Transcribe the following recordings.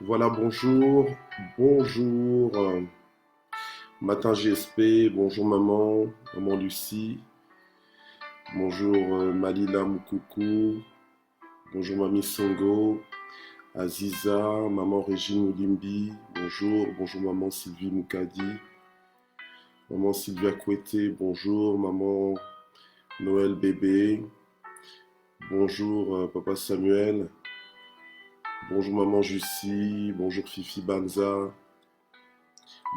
Voilà, bonjour, bonjour, matin GSP, bonjour maman Lucie, bonjour Malila Moukoukou, bonjour mamie Songo, Aziza, maman Régine Oulimbi, bonjour maman Sylvie Moukadi, maman Sylvia Kouete, bonjour maman Noël Bébé, bonjour papa Samuel, bonjour maman Jussie, bonjour Fifi Banza,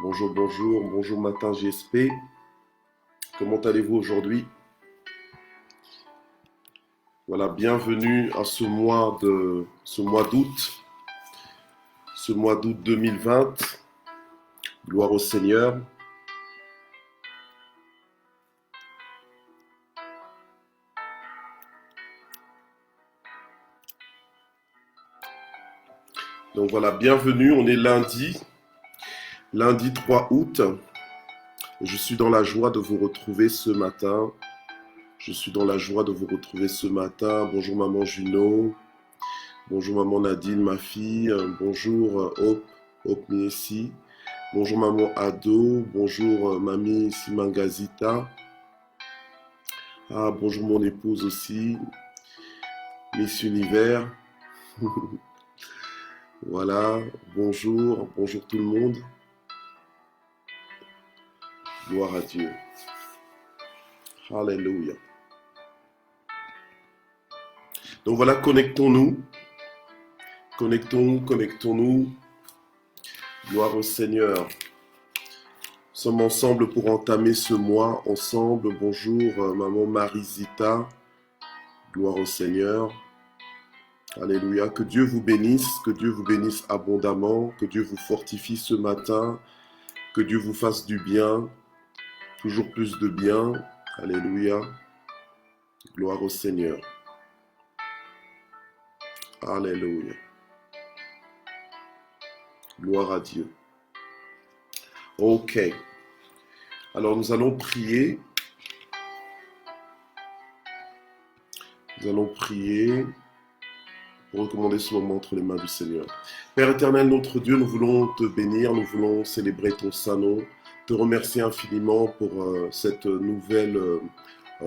bonjour matin GSP. Comment allez-vous aujourd'hui? Voilà, bienvenue à ce mois d'août 2020. Gloire au Seigneur. Donc voilà, bienvenue. On est lundi 3 août. Je suis dans la joie de vous retrouver ce matin. Bonjour maman Juno. Bonjour maman Nadine, ma fille. Bonjour Hope Miessi. Bonjour maman Ado. Bonjour mamie Simangazita. Ah, bonjour mon épouse aussi. Miss Univers. Voilà, bonjour tout le monde. Gloire à Dieu. Alléluia. Donc voilà, connectons-nous. Gloire au Seigneur. Nous sommes ensemble pour entamer ce mois ensemble. Bonjour maman Marisita. Gloire au Seigneur. Alléluia. Que Dieu vous bénisse abondamment. Que Dieu vous fortifie ce matin. Que Dieu vous fasse du bien. Toujours plus de bien. Alléluia. Gloire au Seigneur. Alléluia. Gloire à Dieu. Ok. Alors nous allons prier. Pour recommander ce moment entre les mains du Seigneur. Père éternel, notre Dieu, nous voulons te bénir, nous voulons célébrer ton saint nom, te remercier infiniment pour cette nouvelle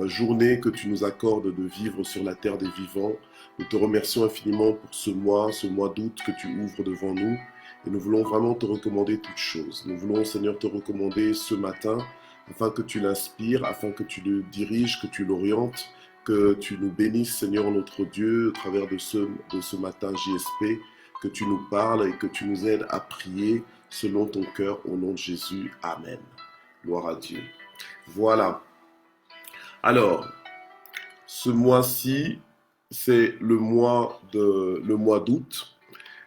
journée que tu nous accordes de vivre sur la terre des vivants. Nous te remercions infiniment pour ce mois d'août que tu ouvres devant nous. Et nous voulons vraiment te recommander toutes choses. Nous voulons, Seigneur, te recommander ce matin, afin que tu l'inspires, afin que tu le diriges, que tu l'orientes, que tu nous bénisses, Seigneur notre Dieu, au travers de ce matin JSP, que tu nous parles et que tu nous aides à prier selon ton cœur, au nom de Jésus. Amen. Gloire à Dieu. Voilà. Alors, ce mois-ci, c'est le mois d'août.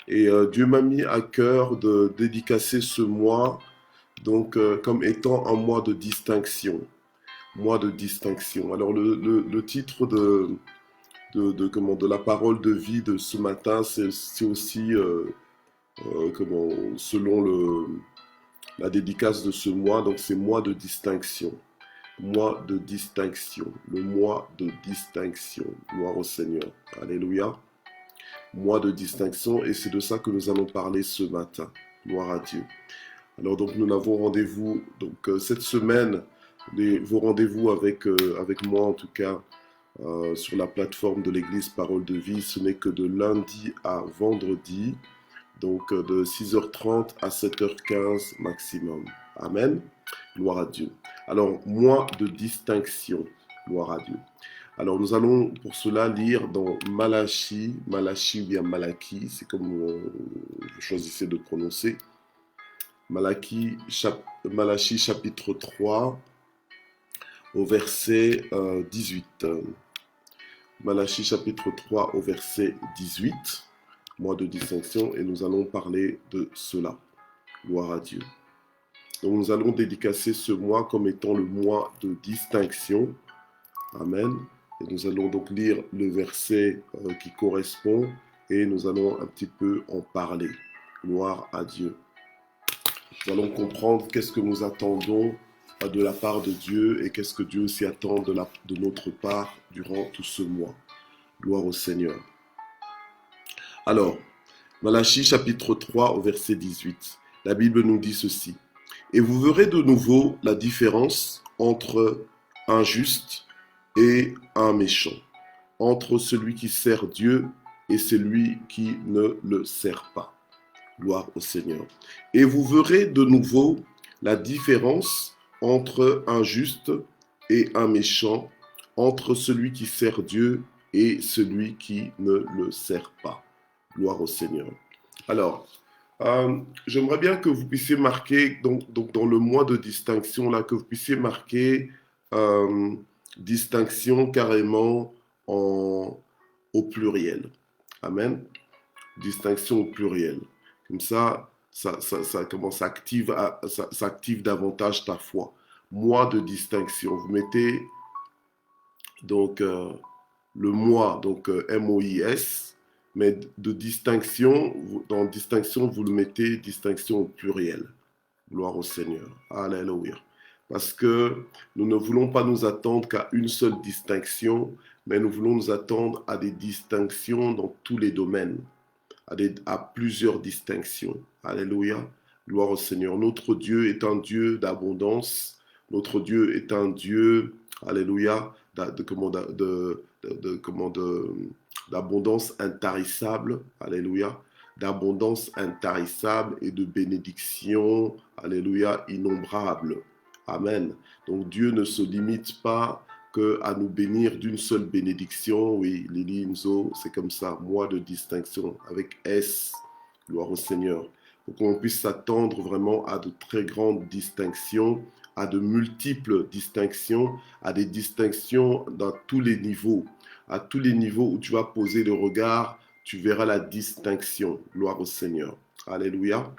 Et Dieu m'a mis à cœur de dédicacer ce mois donc, comme étant un mois de distinction. Alors le titre de la parole de vie de ce matin, c'est aussi selon la dédicace de ce mois, donc c'est mois de distinction. Le mois de distinction. Gloire au Seigneur. Alléluia. Mois de distinction, et c'est de ça que nous allons parler ce matin. Gloire à Dieu. Alors donc nous avons rendez-vous cette semaine, vos rendez-vous avec moi en tout cas sur la plateforme de l'église Parole de Vie, ce n'est que de lundi à vendredi, donc de 6h30 à 7h15 maximum. Amen. Gloire à Dieu. Alors, mois de distinction. Gloire à Dieu. Alors, nous allons pour cela lire dans Malachi ou bien Malaki, c'est comme vous choisissez de prononcer. Malachi chapitre 3 au verset 18. Malachi chapitre 3 au verset 18, mois de distinction, et nous allons parler de cela. Gloire à Dieu. Donc nous allons dédicacer ce mois comme étant le mois de distinction. Amen. Et nous allons donc lire le verset qui correspond et nous allons un petit peu en parler. Gloire à Dieu. Nous allons comprendre qu'est-ce que nous attendons de la part de Dieu et qu'est-ce que Dieu aussi attend de notre part durant tout ce mois. Gloire au Seigneur. Alors, Malachie chapitre 3 au verset 18. La Bible nous dit ceci. Et vous verrez de nouveau la différence entre un juste et un méchant, entre celui qui sert Dieu et celui qui ne le sert pas. Gloire au Seigneur. Et vous verrez de nouveau la différence entre un juste et un méchant, entre celui qui sert Dieu et celui qui ne le sert pas. Gloire au Seigneur. Alors, j'aimerais bien que vous puissiez marquer, donc dans le mois de distinction, là, que vous puissiez marquer distinction carrément au pluriel. Amen. Distinction au pluriel. Comme ça s'active davantage ta foi. Mois de distinction. Vous mettez donc le mois, donc M-O-I-S, mais de distinction, dans distinction, vous le mettez distinction au pluriel. Gloire au Seigneur. Alléluia. Parce que nous ne voulons pas nous attendre qu'à une seule distinction, mais nous voulons nous attendre à des distinctions dans tous les domaines, à plusieurs distinctions. Alléluia. Gloire au Seigneur. Notre Dieu est un Dieu d'abondance. Notre Dieu est un Dieu, alléluia, d'abondance intarissable. Alléluia. D'abondance intarissable et de bénédiction, alléluia, innombrable. Amen. Donc Dieu ne se limite pas qu'à nous bénir d'une seule bénédiction. Oui, Lili, Nzo, c'est comme ça, mois de distinction avec S, gloire au Seigneur. Pour qu'on puisse s'attendre vraiment à de très grandes distinctions, à de multiples distinctions, à des distinctions dans tous les niveaux. À tous les niveaux où tu vas poser le regard, tu verras la distinction. Gloire au Seigneur. Alléluia.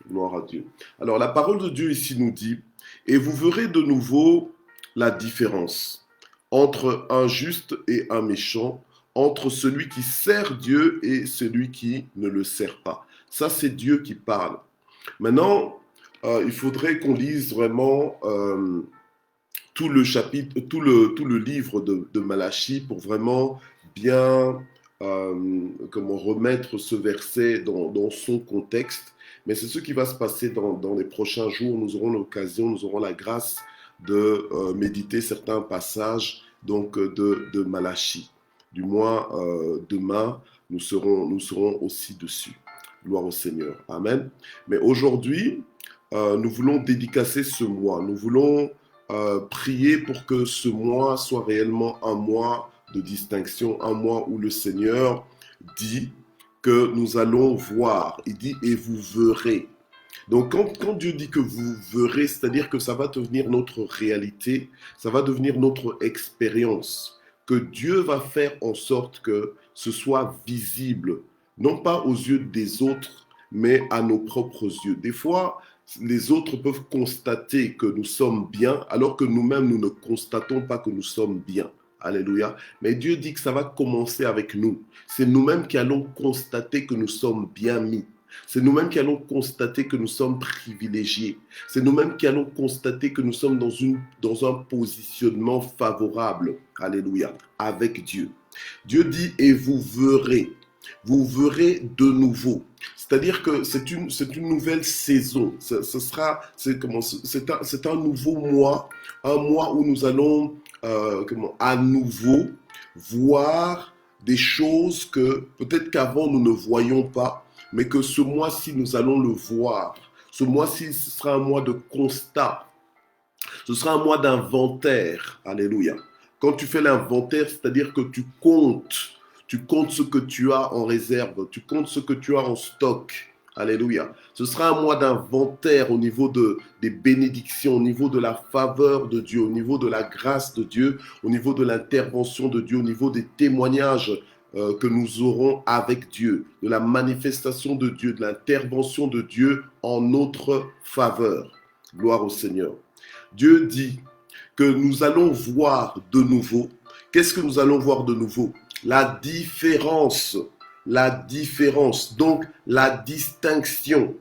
Gloire à Dieu. Alors la parole de Dieu ici nous dit, et vous verrez de nouveau la différence entre un juste et un méchant, entre celui qui sert Dieu et celui qui ne le sert pas. Ça, c'est Dieu qui parle. Maintenant, il faudrait qu'on lise vraiment tout le chapitre, tout le livre de Malachie pour vraiment bien remettre ce verset dans son contexte. Mais c'est ce qui va se passer dans les prochains jours. Nous aurons l'occasion, nous aurons la grâce de méditer certains passages donc, de Malachie. Du moins, demain, nous serons aussi dessus. Gloire au Seigneur. Amen. Mais aujourd'hui, nous voulons dédicacer ce mois. Nous voulons prier pour que ce mois soit réellement un mois de distinction, un mois où le Seigneur dit que nous allons voir. Il dit « et vous verrez ». Donc quand Dieu dit que vous verrez, c'est-à-dire que ça va devenir notre réalité, ça va devenir notre expérience, que Dieu va faire en sorte que ce soit visible, non pas aux yeux des autres, mais à nos propres yeux. Des fois, les autres peuvent constater que nous sommes bien, alors que nous-mêmes, nous ne constatons pas que nous sommes bien. Alléluia. Mais Dieu dit que ça va commencer avec nous. C'est nous-mêmes qui allons constater que nous sommes bien mis. C'est nous-mêmes qui allons constater que nous sommes privilégiés. C'est nous-mêmes qui allons constater que nous sommes dans un positionnement favorable. Alléluia. Avec Dieu. Dieu dit « et vous verrez ». Vous verrez de nouveau. C'est-à-dire que c'est une nouvelle saison. C'est un nouveau mois. Un mois où nous allons à nouveau voir des choses que peut-être qu'avant nous ne voyions pas, mais que ce mois-ci nous allons le voir. Ce mois-ci, ce sera un mois de constat. Ce sera un mois d'inventaire. Alléluia. Quand tu fais l'inventaire, c'est-à-dire que tu comptes ce que tu as en réserve, tu comptes ce que tu as en stock. Alléluia. Ce sera un mois d'inventaire au niveau des bénédictions, au niveau de la faveur de Dieu, au niveau de la grâce de Dieu, au niveau de l'intervention de Dieu, au niveau des témoignages que nous aurons avec Dieu, de la manifestation de Dieu, de l'intervention de Dieu en notre faveur. Gloire au Seigneur. Dieu dit que nous allons voir de nouveau. Qu'est-ce que nous allons voir de nouveau? La différence, donc la distinction.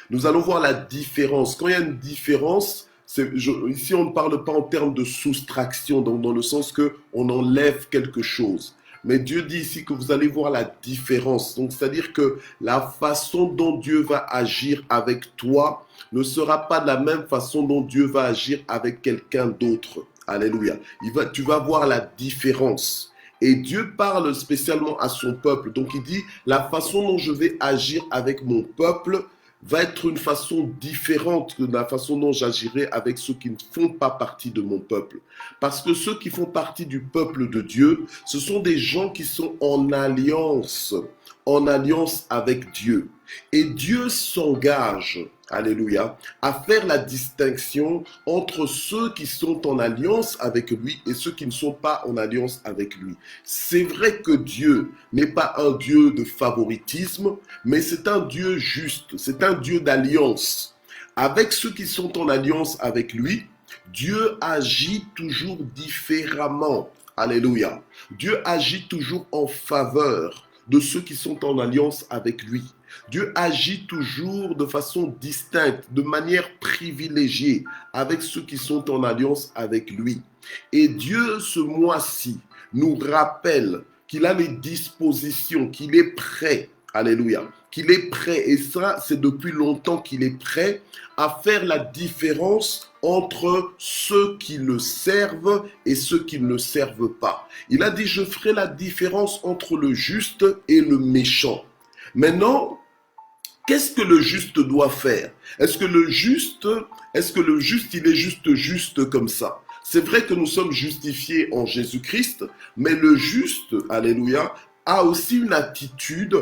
Nous allons voir la différence. Quand il y a une différence, ici on ne parle pas en termes de soustraction, donc dans le sens qu'on enlève quelque chose. Mais Dieu dit ici que vous allez voir la différence. Donc, c'est-à-dire que la façon dont Dieu va agir avec toi ne sera pas de la même façon dont Dieu va agir avec quelqu'un d'autre. Alléluia. Tu vas voir la différence. Et Dieu parle spécialement à son peuple. Donc il dit, la façon dont je vais agir avec mon peuple va être une façon différente de la façon dont j'agirai avec ceux qui ne font pas partie de mon peuple. Parce que ceux qui font partie du peuple de Dieu, ce sont des gens qui sont en alliance avec Dieu. Et Dieu s'engage, alléluia, à faire la distinction entre ceux qui sont en alliance avec lui et ceux qui ne sont pas en alliance avec lui. C'est vrai que Dieu n'est pas un Dieu de favoritisme, mais c'est un Dieu juste, c'est un Dieu d'alliance. Avec ceux qui sont en alliance avec lui, Dieu agit toujours différemment. Alléluia. Dieu agit toujours en faveur de ceux qui sont en alliance avec lui. Dieu agit toujours de façon distincte, de manière privilégiée avec ceux qui sont en alliance avec lui. Et Dieu, ce mois-ci, nous rappelle qu'il a les dispositions, qu'il est prêt, alléluia, qu'il est prêt, et ça, c'est depuis longtemps qu'il est prêt à faire la différence entre ceux qui le servent et ceux qui ne le servent pas. Il a dit, je ferai la différence entre le juste et le méchant. Maintenant, qu'est-ce que le juste doit faire? Est-ce que le juste, il est juste comme ça? C'est vrai que nous sommes justifiés en Jésus-Christ, mais le juste, alléluia, a aussi une attitude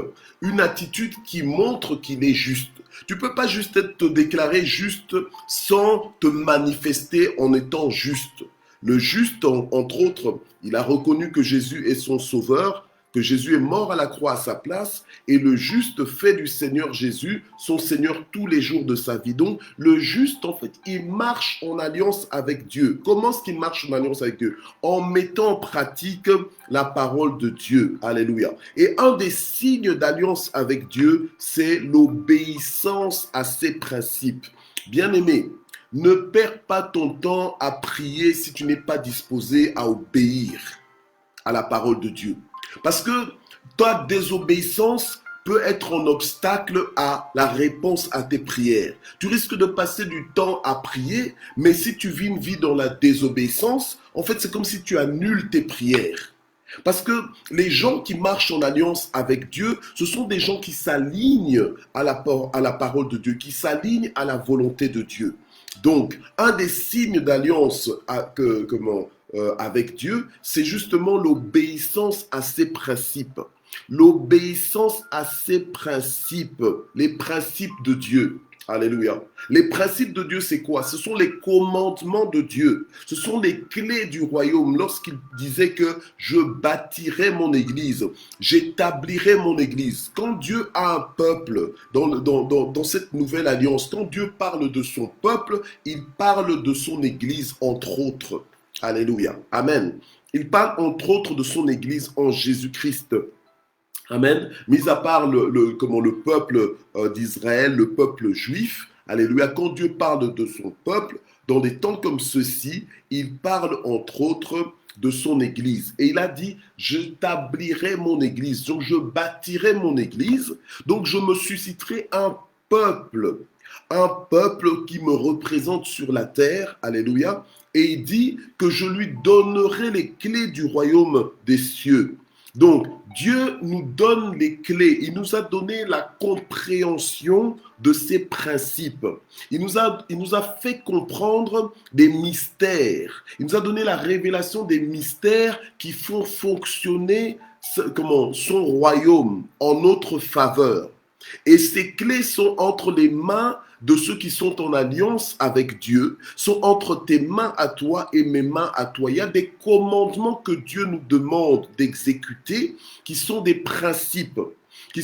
qui montre qu'il est juste. Tu ne peux pas juste te déclarer juste sans te manifester en étant juste. Le juste, entre autres, il a reconnu que Jésus est son sauveur, que Jésus est mort à la croix à sa place, et le juste fait du Seigneur Jésus son Seigneur tous les jours de sa vie. Donc, le juste, en fait, il marche en alliance avec Dieu. Comment est-ce qu'il marche en alliance avec Dieu? En mettant en pratique la parole de Dieu. Alléluia. Et un des signes d'alliance avec Dieu, c'est l'obéissance à ses principes. Bien-aimé, ne perds pas ton temps à prier si tu n'es pas disposé à obéir à la parole de Dieu. Parce que ta désobéissance peut être un obstacle à la réponse à tes prières. Tu risques de passer du temps à prier, mais si tu vis une vie dans la désobéissance, en fait, c'est comme si tu annules tes prières. Parce que les gens qui marchent en alliance avec Dieu, ce sont des gens qui s'alignent à la parole de Dieu, qui s'alignent à la volonté de Dieu. Donc, un des signes d'alliance avec Dieu, c'est justement l'obéissance à ses principes. L'obéissance à ses principes, les principes de Dieu. Alléluia. Les principes de Dieu, c'est quoi? Ce sont les commandements de Dieu. Ce sont les clés du royaume. Lorsqu'il disait que je bâtirai mon église, j'établirai mon église. Quand Dieu a un peuple dans cette nouvelle alliance, quand Dieu parle de son peuple, il parle de son église, entre autres. Alléluia. Amen. Il parle entre autres de son église en Jésus-Christ. Amen. Mis à part le peuple d'Israël, le peuple juif, alléluia, quand Dieu parle de son peuple, dans des temps comme ceux-ci, il parle entre autres de son église. Et il a dit, j'établirai mon église, donc je bâtirai mon église, donc je me susciterai un peuple qui me représente sur la terre, alléluia, et il dit que je lui donnerai les clés du royaume des cieux. Donc, Dieu nous donne les clés. Il nous a donné la compréhension de ses principes. Il nous a fait comprendre des mystères. Il nous a donné la révélation des mystères qui font fonctionner son royaume en notre faveur. Et ces clés sont entre les mains de ceux qui sont en alliance avec Dieu, sont entre tes mains à toi et mes mains à toi. Il y a des commandements que Dieu nous demande d'exécuter qui sont des principes. Que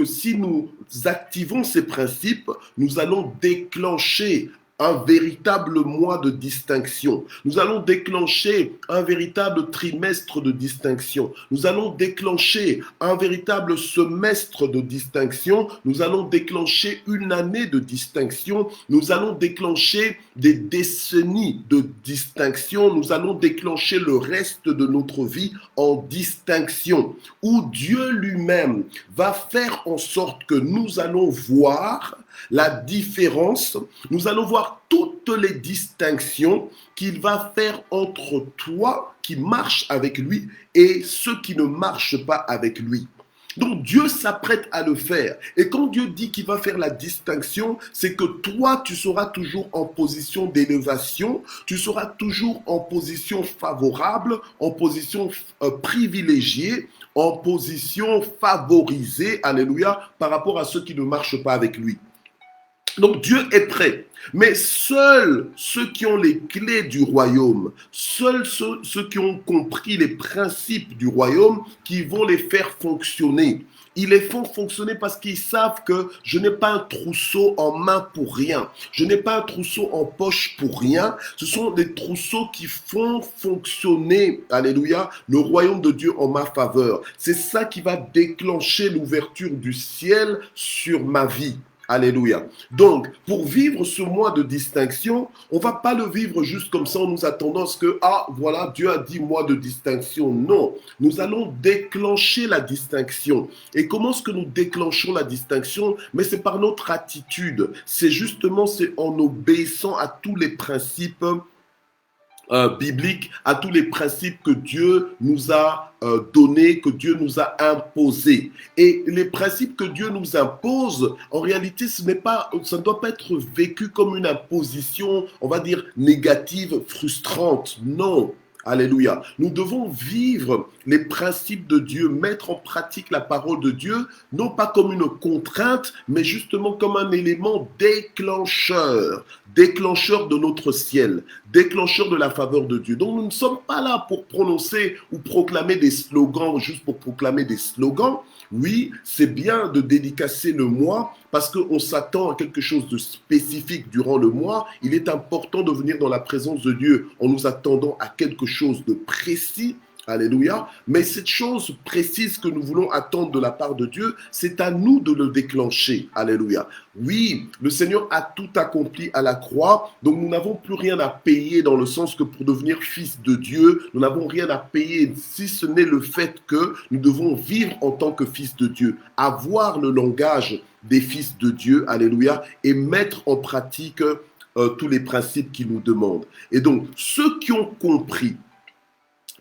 si nous activons ces principes, nous allons déclencher un véritable mois de distinction. Nous allons déclencher un véritable trimestre de distinction. Nous allons déclencher un véritable semestre de distinction. Nous allons déclencher une année de distinction. Nous allons déclencher des décennies de distinction. Nous allons déclencher le reste de notre vie en distinction, où Dieu lui-même va faire en sorte que nous allons voir la différence, nous allons voir toutes les distinctions qu'il va faire entre toi qui marche avec lui et ceux qui ne marchent pas avec lui. Donc Dieu s'apprête à le faire. Et quand Dieu dit qu'il va faire la distinction, c'est que toi, tu seras toujours en position d'élévation, tu seras toujours en position favorable, en position privilégiée, en position favorisée, alléluia, par rapport à ceux qui ne marchent pas avec lui. Donc Dieu est prêt, mais seuls ceux qui ont les clés du royaume, seuls ceux qui ont compris les principes du royaume, qui vont les faire fonctionner. Ils les font fonctionner parce qu'ils savent que je n'ai pas un trousseau en main pour rien. Je n'ai pas un trousseau en poche pour rien. Ce sont des trousseaux qui font fonctionner, alléluia, le royaume de Dieu en ma faveur. C'est ça qui va déclencher l'ouverture du ciel sur ma vie. Alléluia. Donc, pour vivre ce mois de distinction, on ne va pas le vivre juste comme ça en nous attendant à ce que, ah, voilà, Dieu a dit mois de distinction. Non, nous allons déclencher la distinction. Et comment est-ce que nous déclenchons la distinction? Mais c'est par notre attitude. C'est en obéissant à tous les principes biblique, à tous les principes que Dieu nous a donnés, que Dieu nous a imposés. Et les principes que Dieu nous impose, en réalité, ça ne doit pas être vécu comme une imposition, on va dire, négative, frustrante. Non. Alléluia. Nous devons vivre les principes de Dieu, mettre en pratique la parole de Dieu, non pas comme une contrainte, mais justement comme un élément déclencheur de notre ciel, déclencheur de la faveur de Dieu. Donc nous ne sommes pas là pour prononcer ou proclamer des slogans, juste pour proclamer des slogans. Oui, c'est bien de dédicacer le mois parce qu'on s'attend à quelque chose de spécifique durant le mois. Il est important de venir dans la présence de Dieu en nous attendant à quelque chose de précis. Alléluia. Mais cette chose précise que nous voulons attendre de la part de Dieu, c'est à nous de le déclencher. Alléluia. Oui, le Seigneur a tout accompli à la croix, donc nous n'avons plus rien à payer dans le sens que pour devenir fils de Dieu, nous n'avons rien à payer si ce n'est le fait que nous devons vivre en tant que fils de Dieu, avoir le langage des fils de Dieu, alléluia, et mettre en pratique tous les principes qu'il nous demande. Et donc, ceux qui ont compris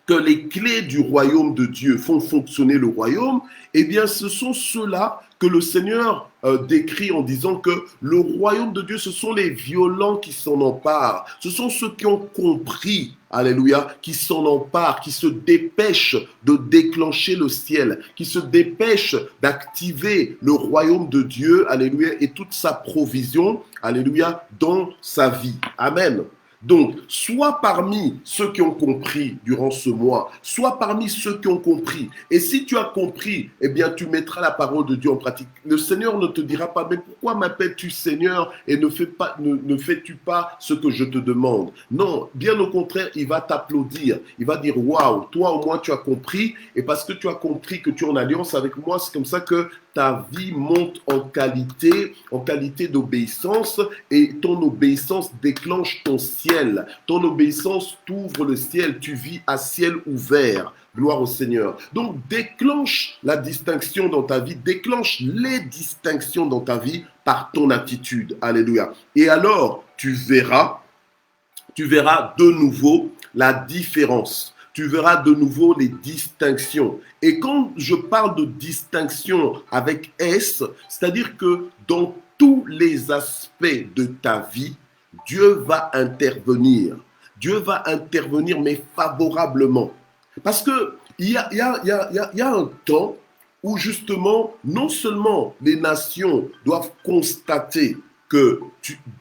que les clés du royaume de Dieu font fonctionner le royaume, eh bien ce sont ceux-là que le Seigneur décrit en disant que le royaume de Dieu, ce sont les violents qui s'en emparent. Ce sont ceux qui ont compris, alléluia, qui s'en emparent, qui se dépêchent de déclencher le ciel, qui se dépêchent d'activer le royaume de Dieu, alléluia, et toute sa provision, alléluia, dans sa vie. Amen. Donc, soit parmi ceux qui ont compris durant ce mois, soit parmi ceux qui ont compris. Et si tu as compris, eh bien, tu mettras la parole de Dieu en pratique. Le Seigneur ne te dira pas, mais pourquoi m'appelles-tu Seigneur et ne fais-tu pas ce que je te demande? Non, bien au contraire, il va t'applaudir. Il va dire, waouh, toi au moins tu as compris. Et parce que tu as compris que tu es en alliance avec moi, c'est comme ça que ta vie monte en qualité d'obéissance, et ton obéissance déclenche ton ciel. Ton obéissance t'ouvre le ciel, tu vis à ciel ouvert. Gloire au Seigneur. Donc déclenche la distinction dans ta vie, déclenche les distinctions dans ta vie par ton attitude. Alléluia. Et alors, tu verras de nouveau la différence. Tu verras de nouveau les distinctions. Et quand je parle de distinction avec S, c'est-à-dire que dans tous les aspects de ta vie, Dieu va intervenir. Dieu va intervenir, mais favorablement. Parce que il y a un temps où justement, non seulement les nations doivent constater que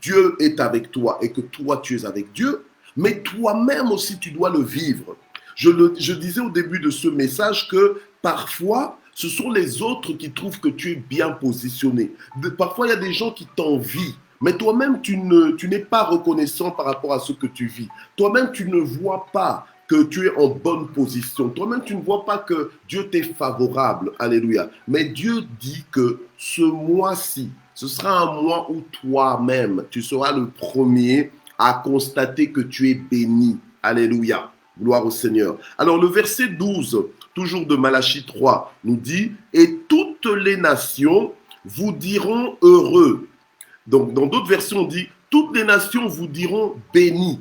Dieu est avec toi et que toi tu es avec Dieu, mais toi-même aussi tu dois le vivre. Je disais au début de ce message que parfois, ce sont les autres qui trouvent que tu es bien positionné. Parfois, il y a des gens qui t'envient Mais toi-même, tu n'es pas reconnaissant par rapport à ce que tu vis. Toi-même, tu ne vois pas que tu es en bonne position. Toi-même, tu ne vois pas que Dieu t'est favorable. Alléluia. Mais Dieu dit que ce mois-ci, ce sera un mois où toi-même, tu seras le premier à constater que tu es béni. Alléluia. Gloire au Seigneur. Alors le verset 12, toujours de Malachie 3, nous dit, et toutes les nations vous diront heureux. Donc dans d'autres versions, on dit, toutes les nations vous diront bénis.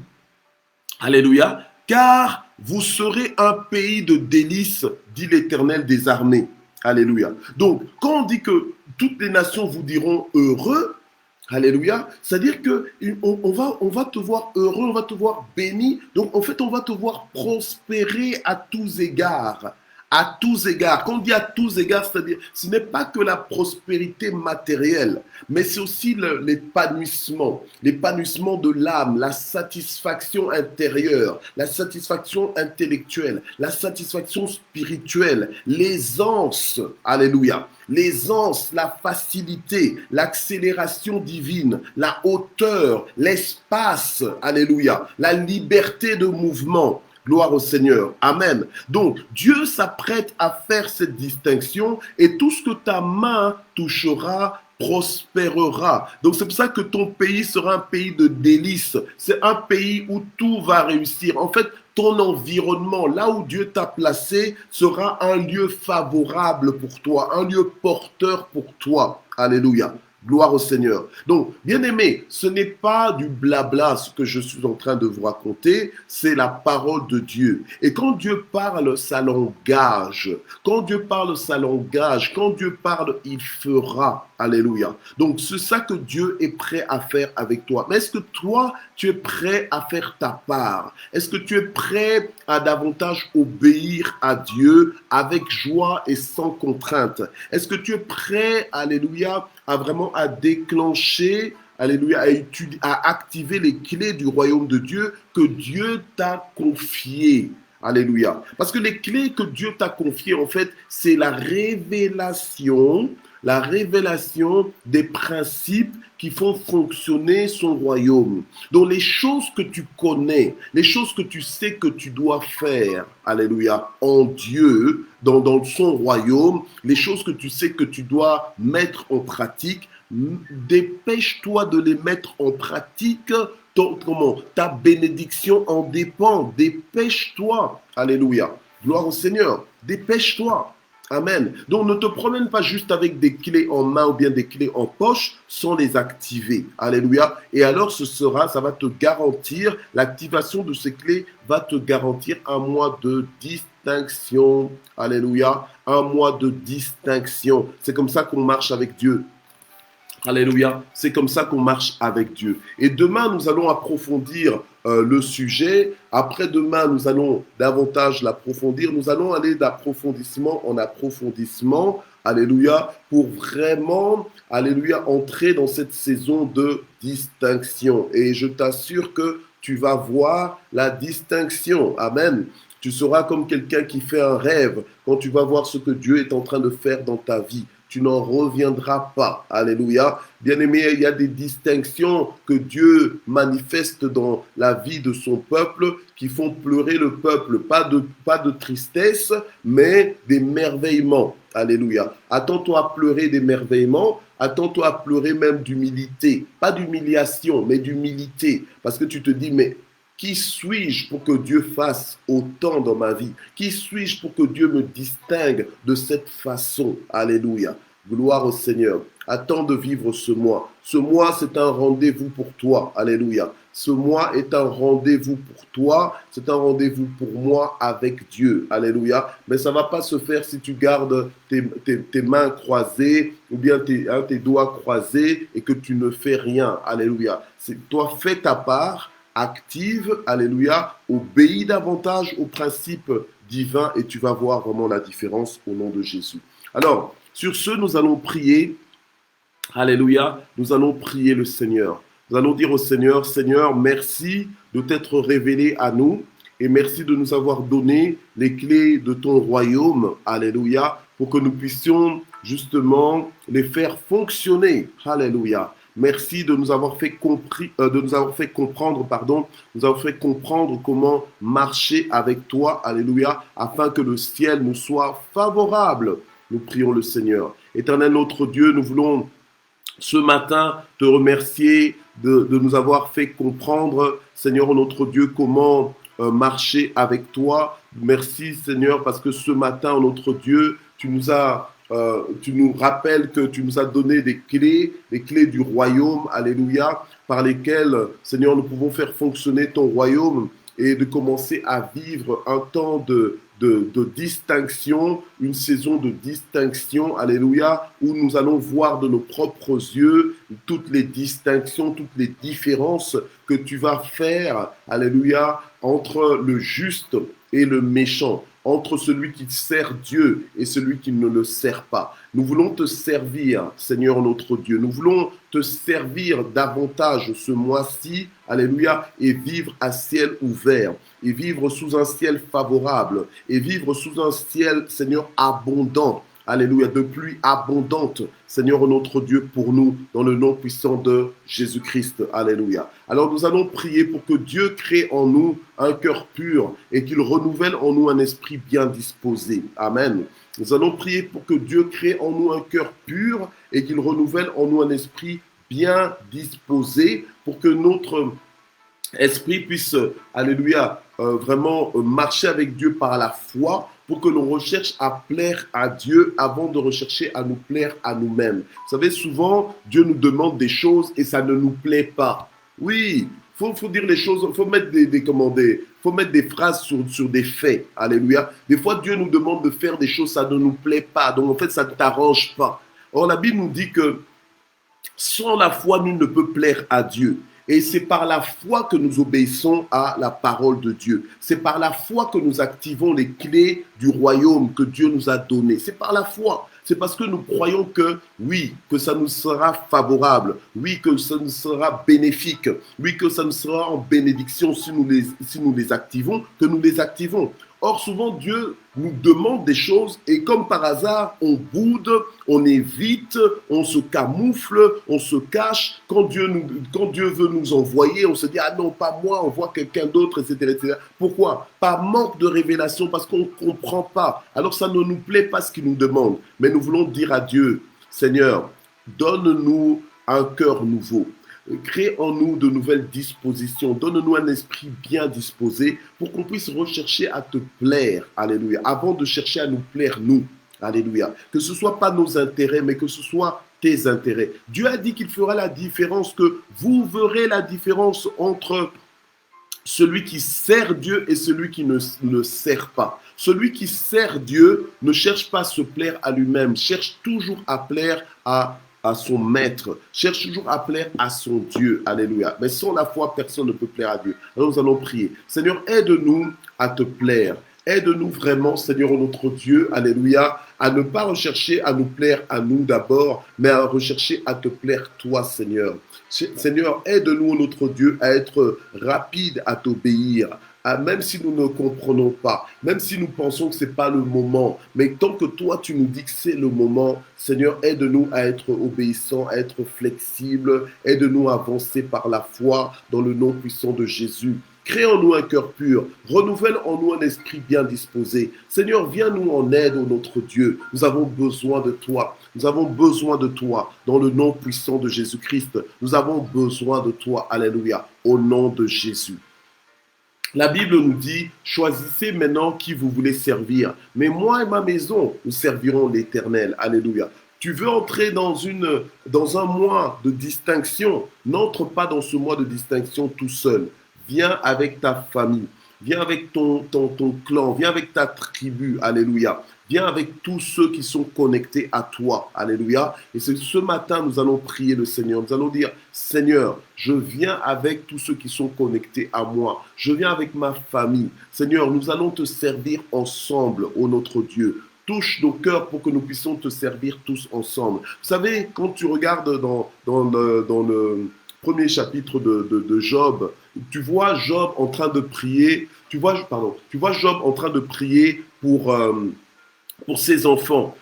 Alléluia. Car vous serez un pays de délices, dit l'Éternel des armées. Alléluia. Donc, quand on dit que toutes les nations vous diront heureux, alléluia, c'est-à-dire que on va te voir heureux, on va te voir béni. Donc, en fait, on va te voir prospérer à tous égards. À tous égards. Quand on dit à tous égards, c'est-à-dire, ce n'est pas que la prospérité matérielle, mais c'est aussi l'épanouissement de l'âme, la satisfaction intérieure, la satisfaction intellectuelle, la satisfaction spirituelle, l'aisance, alléluia, l'aisance, la facilité, l'accélération divine, la hauteur, l'espace, alléluia, la liberté de mouvement. Gloire au Seigneur. Amen. Donc, Dieu s'apprête à faire cette distinction et tout ce que ta main touchera prospérera. Donc, c'est pour ça que ton pays sera un pays de délices. C'est un pays où tout va réussir. En fait, ton environnement, là où Dieu t'a placé, sera un lieu favorable pour toi, un lieu porteur pour toi. Alléluia. Gloire au Seigneur. Donc, bien aimé, ce n'est pas du blabla ce que je suis en train de vous raconter, c'est la parole de Dieu. Et quand Dieu parle, ça l'engage. Quand Dieu parle, ça l'engage. Quand Dieu parle, il fera. Alléluia. Donc, c'est ça que Dieu est prêt à faire avec toi. Mais est-ce que toi, tu es prêt à faire ta part? Est-ce que tu es prêt à davantage obéir à Dieu avec joie et sans contrainte? Est-ce que tu es prêt, alléluia, à déclencher, alléluia, à activer les clés du royaume de Dieu que Dieu t'a confiées? Alléluia. Parce que les clés que Dieu t'a confiées, en fait, c'est la révélation des principes qui font fonctionner son royaume. Donc les choses que tu connais, les choses que tu sais que tu dois faire, alléluia, en Dieu, dans son royaume, les choses que tu sais que tu dois mettre en pratique, dépêche-toi de les mettre en pratique. Ta bénédiction en dépend. Dépêche-toi. Alléluia. Gloire au Seigneur. Dépêche-toi. Amen. Donc ne te promène pas juste avec des clés en main ou bien des clés en poche sans les activer. Alléluia. Et alors ça va te garantir, l'activation de ces clés va te garantir un mois de distinction. Alléluia. Un mois de distinction. C'est comme ça qu'on marche avec Dieu. Alléluia, c'est comme ça qu'on marche avec Dieu. Et demain, nous allons approfondir le sujet. Après-demain, nous allons davantage l'approfondir. Nous allons aller d'approfondissement en approfondissement. Alléluia, pour vraiment, alléluia, entrer dans cette saison de distinction. Et je t'assure que tu vas voir la distinction. Amen. Tu seras comme quelqu'un qui fait un rêve quand tu vas voir ce que Dieu est en train de faire dans ta vie. Tu n'en reviendras pas. Alléluia. Bien-aimé, il y a des distinctions que Dieu manifeste dans la vie de son peuple qui font pleurer le peuple. Pas de tristesse, mais d'émerveillement. Alléluia. Attends-toi à pleurer d'émerveillement. Attends-toi à pleurer même d'humilité. Pas d'humiliation, mais d'humilité. Parce que tu te dis, mais qui suis-je pour que Dieu fasse autant dans ma vie? Qui suis-je pour que Dieu me distingue de cette façon? Alléluia. Gloire au Seigneur. Attends de vivre ce mois. Ce mois, c'est un rendez-vous pour toi. Alléluia. Ce mois est un rendez-vous pour toi. C'est un rendez-vous pour moi avec Dieu. Alléluia. Mais ça ne va pas se faire si tu gardes tes mains croisées ou bien tes doigts croisés et que tu ne fais rien. Alléluia. Toi, fais ta part. Active, alléluia, obéis davantage aux principes divins et tu vas voir vraiment la différence au nom de Jésus. Alors, sur ce, nous allons prier, alléluia, nous allons prier le Seigneur. Nous allons dire au Seigneur, Seigneur, merci de t'être révélé à nous et merci de nous avoir donné les clés de ton royaume, alléluia, pour que nous puissions justement les faire fonctionner, alléluia. Merci de nous avoir fait comprendre, nous avoir fait comprendre comment marcher avec toi, alléluia, afin que le ciel nous soit favorable. Nous prions le Seigneur. Éternel notre Dieu, nous voulons ce matin te remercier de nous avoir fait comprendre, Seigneur notre Dieu, comment marcher avec toi. Merci Seigneur parce que ce matin, notre Dieu, tu nous rappelles que tu nous as donné des clés du royaume, alléluia, par lesquelles, Seigneur, nous pouvons faire fonctionner ton royaume et de commencer à vivre un temps de distinction, une saison de distinction, alléluia, où nous allons voir de nos propres yeux toutes les distinctions, toutes les différences que tu vas faire, alléluia, entre le juste et le méchant, entre celui qui sert Dieu et celui qui ne le sert pas. Nous voulons te servir, Seigneur notre Dieu. Nous voulons te servir davantage ce mois-ci, alléluia, et vivre à ciel ouvert, et vivre sous un ciel favorable, et vivre sous un ciel, Seigneur, abondant. Alléluia, de pluie abondante, Seigneur notre Dieu, pour nous, dans le nom puissant de Jésus-Christ. Alléluia. Alors nous allons prier pour que Dieu crée en nous un cœur pur et qu'il renouvelle en nous un esprit bien disposé. Amen. Nous allons prier pour que Dieu crée en nous un cœur pur et qu'il renouvelle en nous un esprit bien disposé pour que notre esprit puisse, alléluia, vraiment marcher avec Dieu par la foi, pour que l'on recherche à plaire à Dieu avant de rechercher à nous plaire à nous-mêmes. Vous savez, souvent, Dieu nous demande des choses et ça ne nous plaît pas. Oui, faut dire les choses, faut mettre faut mettre des phrases sur des faits. Alléluia. Des fois, Dieu nous demande de faire des choses, ça ne nous plaît pas. Donc, en fait, ça ne t'arrange pas. Or, la Bible nous dit que sans la foi, nul ne peut plaire à Dieu. Et c'est par la foi que nous obéissons à la parole de Dieu. C'est par la foi que nous activons les clés du royaume que Dieu nous a donné. C'est par la foi. C'est parce que nous croyons que oui, que ça nous sera favorable. Oui, que ça nous sera bénéfique. Oui, que ça nous sera en bénédiction si nous les activons, que nous les activons. Or, souvent, Dieu nous demande des choses et comme par hasard, on boude, on évite, on se camoufle, on se cache. Quand Dieu veut nous envoyer, on se dit « Ah non, pas moi, on voit quelqu'un d'autre, etc. etc. » Pourquoi? Par manque de révélation, parce qu'on ne comprend pas. Alors, ça ne nous plaît pas ce qu'il nous demande. Mais nous voulons dire à Dieu « Seigneur, donne-nous un cœur nouveau. » Crée en nous de nouvelles dispositions. Donne-nous un esprit bien disposé pour qu'on puisse rechercher à te plaire. Alléluia. Avant de chercher à nous plaire, nous. Alléluia. Que ce ne soit pas nos intérêts, mais que ce soit tes intérêts. Dieu a dit qu'il fera la différence, que vous verrez la différence entre celui qui sert Dieu et celui qui ne le sert pas. Celui qui sert Dieu ne cherche pas à se plaire à lui-même, cherche toujours à plaire à son maître, cherche toujours à plaire à son Dieu. Alléluia. Mais sans la foi, personne ne peut plaire à Dieu. Alors nous allons prier. Seigneur, aide-nous à te plaire. Aide-nous vraiment, Seigneur notre Dieu, alléluia, à ne pas rechercher à nous plaire à nous d'abord, mais à rechercher à te plaire toi, Seigneur. Seigneur, aide-nous, notre Dieu, à être rapide à t'obéir. Même si nous ne comprenons pas, même si nous pensons que ce n'est pas le moment, mais tant que toi tu nous dis que c'est le moment, Seigneur, aide-nous à être obéissants, à être flexibles, aide-nous à avancer par la foi dans le nom puissant de Jésus. Crée en nous un cœur pur, renouvelle en nous un esprit bien disposé. Seigneur, viens nous en aide, ô notre Dieu. Nous avons besoin de toi. Nous avons besoin de toi dans le nom puissant de Jésus-Christ. Nous avons besoin de toi, alléluia, au nom de Jésus. La Bible nous dit, choisissez maintenant qui vous voulez servir. Mais moi et ma maison, nous servirons l'Éternel. Alléluia. Tu veux entrer dans un mois de distinction, n'entre pas dans ce mois de distinction tout seul. Viens avec ta famille, viens avec ton clan, viens avec ta tribu. Alléluia. Viens avec tous ceux qui sont connectés à toi. Alléluia. Et ce matin, nous allons prier le Seigneur. Nous allons dire, Seigneur, je viens avec tous ceux qui sont connectés à moi. Je viens avec ma famille. Seigneur, nous allons te servir ensemble, ô notre Dieu. Touche nos cœurs pour que nous puissions te servir tous ensemble. Vous savez, quand tu regardes dans le premier chapitre de Job, tu vois Job en train de prier. Tu vois Job en train de prier pour ses enfants.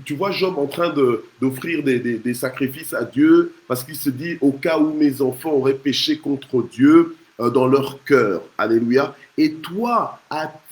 Tu vois Job en train d'offrir des sacrifices à Dieu parce qu'il se dit au cas où mes enfants auraient péché contre Dieu dans leur cœur. Alléluia. Et toi,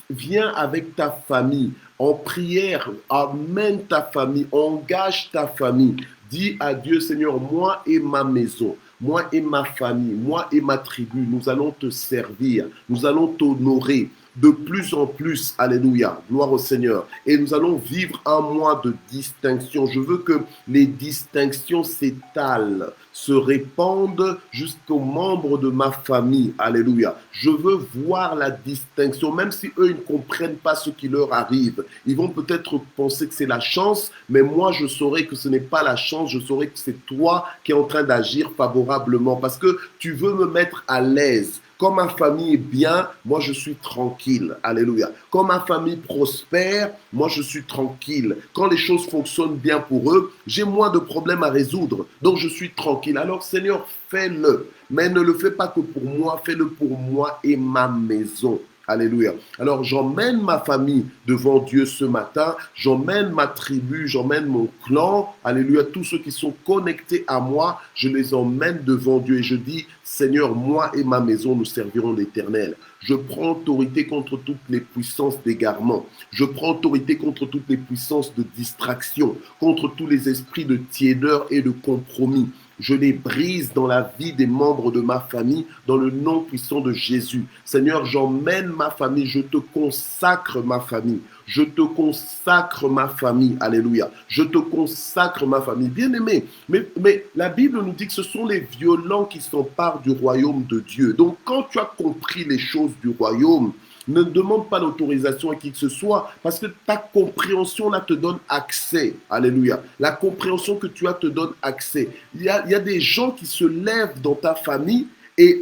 viens avec ta famille en prière, amène ta famille, engage ta famille. Dis à Dieu, Seigneur, moi et ma maison, moi et ma famille, moi et ma tribu, nous allons te servir, nous allons t'honorer de plus en plus. Alléluia, gloire au Seigneur. Et nous allons vivre un mois de distinction. Je veux que les distinctions s'étalent, se répandent jusqu'aux membres de ma famille. Alléluia. Je veux voir la distinction, même si eux, ils ne comprennent pas ce qui leur arrive. Ils vont peut-être penser que c'est la chance, mais moi, je saurai que ce n'est pas la chance. Je saurai que c'est toi qui es en train d'agir favorablement parce que tu veux me mettre à l'aise. Quand ma famille est bien, moi je suis tranquille. Alléluia. Quand ma famille prospère, moi je suis tranquille. Quand les choses fonctionnent bien pour eux, j'ai moins de problèmes à résoudre. Donc je suis tranquille. Alors Seigneur, fais-le. Mais ne le fais pas que pour moi, fais-le pour moi et ma maison. Alléluia. Alors j'emmène ma famille devant Dieu ce matin, j'emmène ma tribu, j'emmène mon clan, alléluia, tous ceux qui sont connectés à moi, je les emmène devant Dieu et je dis, Seigneur, moi et ma maison, nous servirons l'Éternel. Je prends autorité contre toutes les puissances d'égarement. Je prends autorité contre toutes les puissances de distraction, contre tous les esprits de tiédeur et de compromis. Je les brise dans la vie des membres de ma famille, dans le nom puissant de Jésus. Seigneur, j'emmène ma famille, je te consacre ma famille. Je te consacre ma famille. Alléluia. Je te consacre ma famille. Bien-aimé, mais la Bible nous dit que ce sont les violents qui s'emparent du royaume de Dieu. Donc, quand tu as compris les choses du royaume, ne demande pas l'autorisation à qui que ce soit, parce que ta compréhension là te donne accès. Alléluia. La compréhension que tu as te donne accès. Il y a des gens qui se lèvent dans ta famille et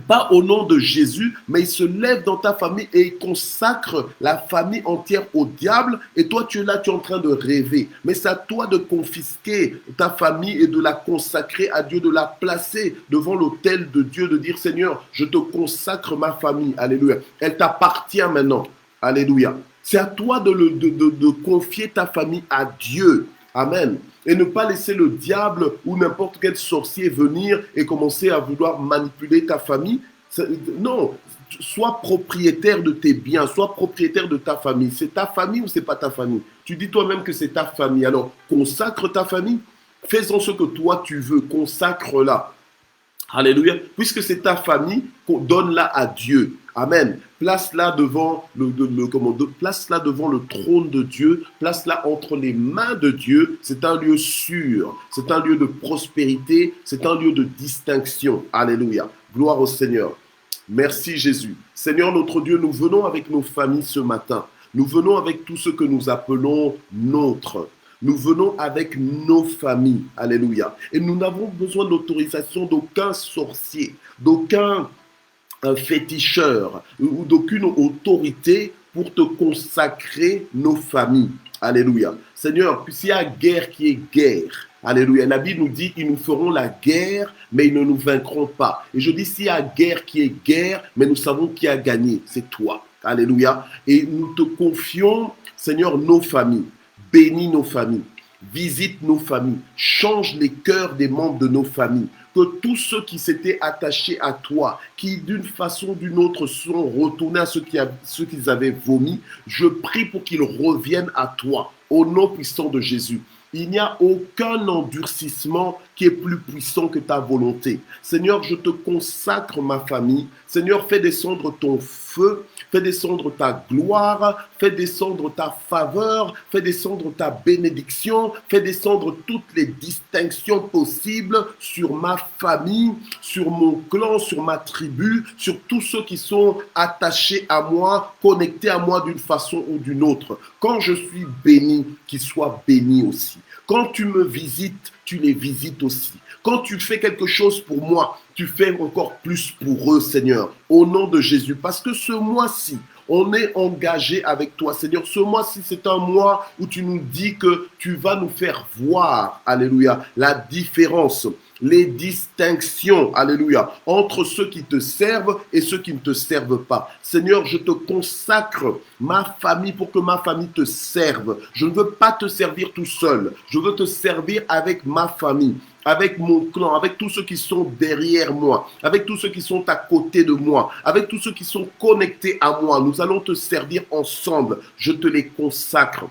pas au nom de Jésus, mais ils se lèvent dans ta famille et ils consacrent la famille entière au diable. Et toi, tu es là, tu es en train de rêver. Mais c'est à toi de confisquer ta famille et de la consacrer à Dieu, de la placer devant l'autel de Dieu, de dire, Seigneur, je te consacre ma famille. Alléluia. Elle t'appartient maintenant. Alléluia. C'est à toi de confier ta famille à Dieu. Amen. Et ne pas laisser le diable ou n'importe quel sorcier venir et commencer à vouloir manipuler ta famille. Non, sois propriétaire de tes biens, sois propriétaire de ta famille. C'est ta famille ou c'est pas ta famille? Tu dis toi-même que c'est ta famille. Alors, consacre ta famille. Fais-en ce que toi tu veux. Consacre-la. Alléluia. Puisque c'est ta famille, donne-la à Dieu. Amen. Place-la devant place-la devant le trône de Dieu. Place-la entre les mains de Dieu. C'est un lieu sûr. C'est un lieu de prospérité. C'est un lieu de distinction. Alléluia. Gloire au Seigneur. Merci Jésus. Seigneur notre Dieu, nous venons avec nos familles ce matin. Nous venons avec tout ce que nous appelons nôtre. Nous venons avec nos familles. Alléluia. Et nous n'avons besoin d'autorisation d'aucun sorcier, d'aucun féticheur ou d'aucune autorité pour te consacrer nos familles. Alléluia. Seigneur, s'il y a guerre qui est guerre, alléluia. La Bible nous dit qu'ils nous feront la guerre, mais ils ne nous vaincront pas. Et je dis, s'il y a guerre qui est guerre, mais nous savons qui a gagné, c'est toi. Alléluia. Et nous te confions, Seigneur, nos familles. Bénis nos familles, visite nos familles, change les cœurs des membres de nos familles. Que tous ceux qui s'étaient attachés à toi, qui d'une façon ou d'une autre sont retournés à ceux qu'ils avaient vomi, je prie pour qu'ils reviennent à toi, au nom puissant de Jésus. Il n'y a aucun endurcissement qui est plus puissant que ta volonté. Seigneur, je te consacre ma famille. Seigneur, fais descendre ton feu, fais descendre ta gloire, fais descendre ta faveur, fais descendre ta bénédiction, fais descendre toutes les distinctions possibles sur ma famille, sur mon clan, sur ma tribu, sur tous ceux qui sont attachés à moi, connectés à moi d'une façon ou d'une autre. Quand je suis béni, qu'ils soient bénis aussi. Quand tu me visites, tu les visites aussi. Quand tu fais quelque chose pour moi, tu fais encore plus pour eux, Seigneur, au nom de Jésus. Parce que ce mois-ci, on est engagé avec toi, Seigneur. Ce mois-ci, c'est un mois où tu nous dis que tu vas nous faire voir, alléluia, la différence les distinctions, alléluia, entre ceux qui te servent et ceux qui ne te servent pas. Seigneur, je te consacre ma famille pour que ma famille te serve. Je ne veux pas te servir tout seul. Je veux te servir avec ma famille, avec mon clan, avec tous ceux qui sont derrière moi, avec tous ceux qui sont à côté de moi, avec tous ceux qui sont connectés à moi. Nous allons te servir ensemble. Je te les consacre.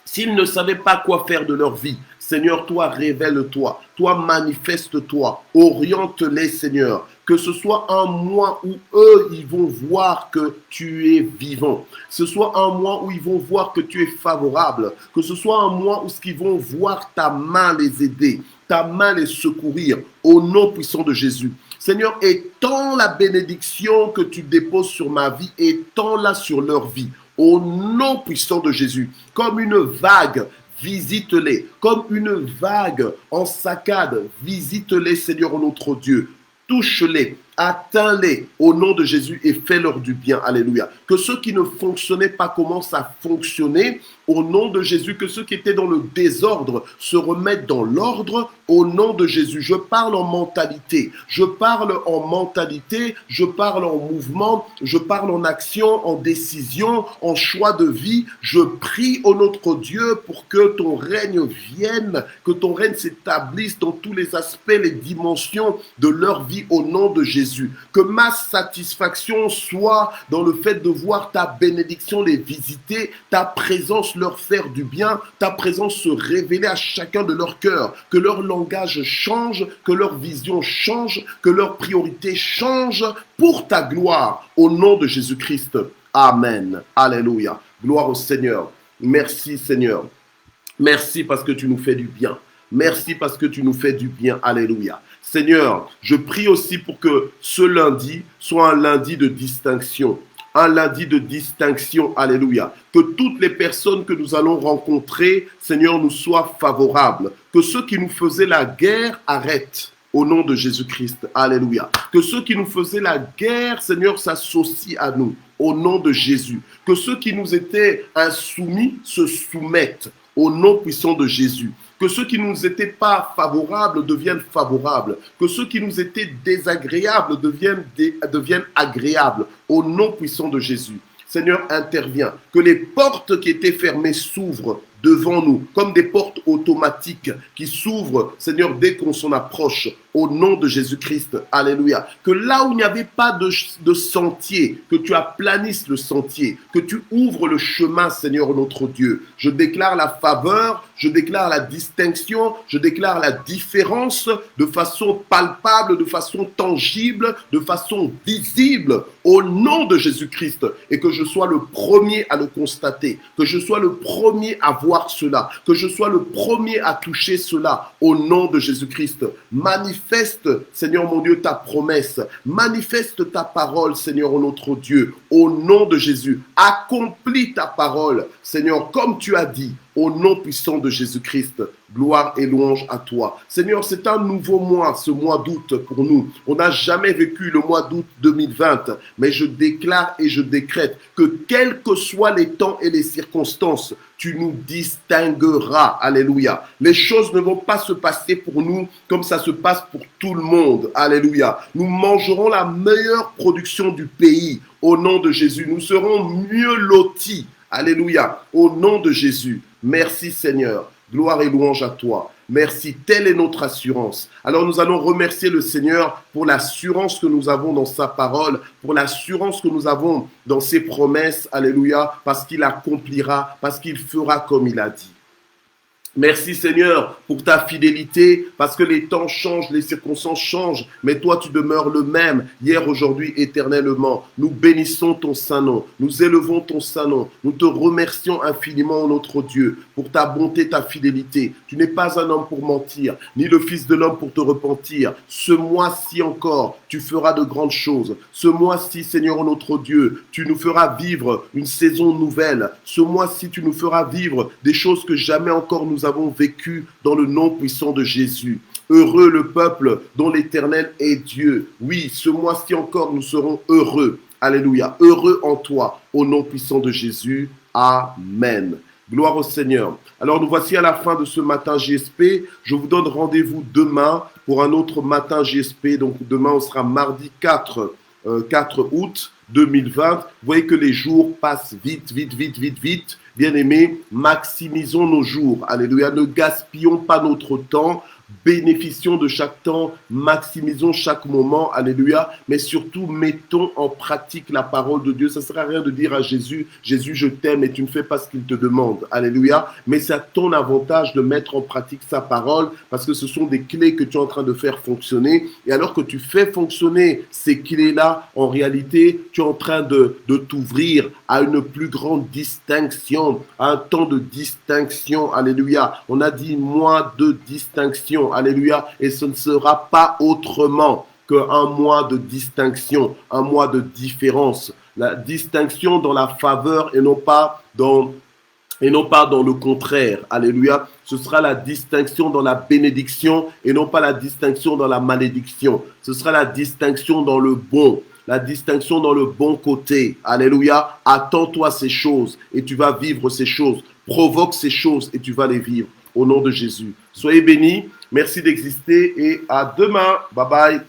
S'ils ne savaient pas quoi faire de leur vie, Seigneur, toi, révèle-toi, toi, manifeste-toi, oriente-les, Seigneur. Que ce soit un mois où eux, ils vont voir que tu es vivant. Que ce soit un mois où ils vont voir que tu es favorable. Que ce soit un mois où ils vont voir ta main les aider, ta main les secourir, au nom puissant de Jésus. Seigneur, étends la bénédiction que tu déposes sur ma vie, étends-la sur leur vie. Au nom puissant de Jésus, comme une vague, visite-les. Comme une vague en saccade, visite-les, Seigneur notre Dieu. Touche-les, atteins-les au nom de Jésus et fais-leur du bien. Alléluia. Que ceux qui ne fonctionnaient pas commencent à fonctionner au nom de Jésus. Que ceux qui étaient dans le désordre se remettent dans l'ordre au nom de Jésus. Je parle en mentalité. Je parle en mentalité. Je parle en mouvement. Je parle en action, en décision, en choix de vie. Je prie au notre Dieu pour que ton règne vienne, que ton règne s'établisse dans tous les aspects, les dimensions de leur vie au nom de Jésus. Que ma satisfaction soit dans le fait de voir ta bénédiction les visiter, ta présence leur faire du bien, ta présence se révéler à chacun de leur cœur, que leur langage change, que leur vision change, que leur priorité change pour ta gloire au nom de Jésus-Christ. Amen. Alléluia. Gloire au Seigneur. Merci Seigneur. Merci parce que tu nous fais du bien. Merci parce que tu nous fais du bien. Alléluia. Seigneur, je prie aussi pour que ce lundi soit un lundi de distinction. Un lundi de distinction. Alléluia. Que toutes les personnes que nous allons rencontrer, Seigneur, nous soient favorables. Que ceux qui nous faisaient la guerre arrêtent. Au nom de Jésus-Christ. Alléluia. Que ceux qui nous faisaient la guerre, Seigneur, s'associent à nous. Au nom de Jésus. Que ceux qui nous étaient insoumis se soumettent. Au nom puissant de Jésus. Que ceux qui ne nous étaient pas favorables deviennent favorables. Que ceux qui nous étaient désagréables deviennent agréables. Au nom puissant de Jésus. Seigneur, interviens. Que les portes qui étaient fermées s'ouvrent devant nous, comme des portes automatiques qui s'ouvrent, Seigneur, dès qu'on s'en approche, au nom de Jésus-Christ. Alléluia. Que là où il n'y avait pas de sentier, que tu aplanisses le sentier, que tu ouvres le chemin, Seigneur notre Dieu. Je déclare la faveur, je déclare la distinction, je déclare la différence de façon palpable, de façon tangible, de façon visible, au nom de Jésus-Christ. Et que je sois le premier à le constater, que je sois le premier à voir cela, que je sois le premier à toucher cela, au nom de Jésus-Christ. Manifeste, Seigneur mon Dieu, ta promesse. Manifeste ta parole, Seigneur notre Dieu, au nom de Jésus. Accomplis ta parole, Seigneur, comme tu as dit, au nom puissant de Jésus-Christ. Gloire et louange à toi. Seigneur, c'est un nouveau mois, ce mois d'août pour nous. On n'a jamais vécu le mois d'août 2020, mais je déclare et je décrète que quels que soient les temps et les circonstances, tu nous distingueras. Alléluia. Les choses ne vont pas se passer pour nous comme ça se passe pour tout le monde. Alléluia. Nous mangerons la meilleure production du pays au nom de Jésus. Nous serons mieux lotis. Alléluia. Au nom de Jésus. Merci Seigneur. Gloire et louange à toi. Merci, telle est notre assurance. Alors nous allons remercier le Seigneur pour l'assurance que nous avons dans sa parole, pour l'assurance que nous avons dans ses promesses. Alléluia, parce qu'il accomplira, parce qu'il fera comme il a dit. Merci Seigneur pour ta fidélité, parce que les temps changent, les circonstances changent, mais toi tu demeures le même, hier, aujourd'hui, éternellement. Nous bénissons ton saint nom, nous élevons ton saint nom, nous te remercions infiniment, notre Dieu, pour ta bonté, ta fidélité. Tu n'es pas un homme pour mentir, ni le fils de l'homme pour te repentir. Ce mois-ci encore, tu feras de grandes choses. Ce mois-ci, Seigneur notre Dieu, tu nous feras vivre une saison nouvelle. Ce mois-ci, tu nous feras vivre des choses que jamais encore nous avons vécues dans le nom puissant de Jésus. Heureux le peuple dont l'Éternel est Dieu. Oui, ce mois-ci encore, nous serons heureux. Alléluia. Heureux en toi, au nom puissant de Jésus. Amen. Gloire au Seigneur. Alors nous voici à la fin de ce matin JSP. Je vous donne rendez-vous demain pour un autre matin JSP. Donc demain, on sera mardi 4 août 2020. Vous voyez que les jours passent vite, vite, vite, vite, vite. Bien-aimés, maximisons nos jours. Alléluia. Ne gaspillons pas notre temps. Bénéficions de chaque temps, maximisons chaque moment, alléluia, mais surtout mettons en pratique la parole de Dieu. Ça ne sert à rien de dire à Jésus, Jésus, je t'aime et tu ne fais pas ce qu'il te demande, alléluia, mais c'est à ton avantage de mettre en pratique sa parole parce que ce sont des clés que tu es en train de faire fonctionner et alors que tu fais fonctionner ces clés-là, en réalité, tu es en train de t'ouvrir à une plus grande distinction, à un temps de distinction, alléluia. On a dit mois de distinction. Alléluia. Et ce ne sera pas autrement qu'un mois de distinction, un mois de différence. La distinction dans la faveur et non pas dans le contraire. Alléluia. Ce sera la distinction dans la bénédiction et non pas la distinction dans la malédiction. Ce sera la distinction dans le bon. La distinction dans le bon côté. Alléluia. Attends-toi ces choses et tu vas vivre ces choses. Provoque ces choses et tu vas les vivre. Au nom de Jésus. Soyez bénis. Merci d'exister et à demain. Bye bye.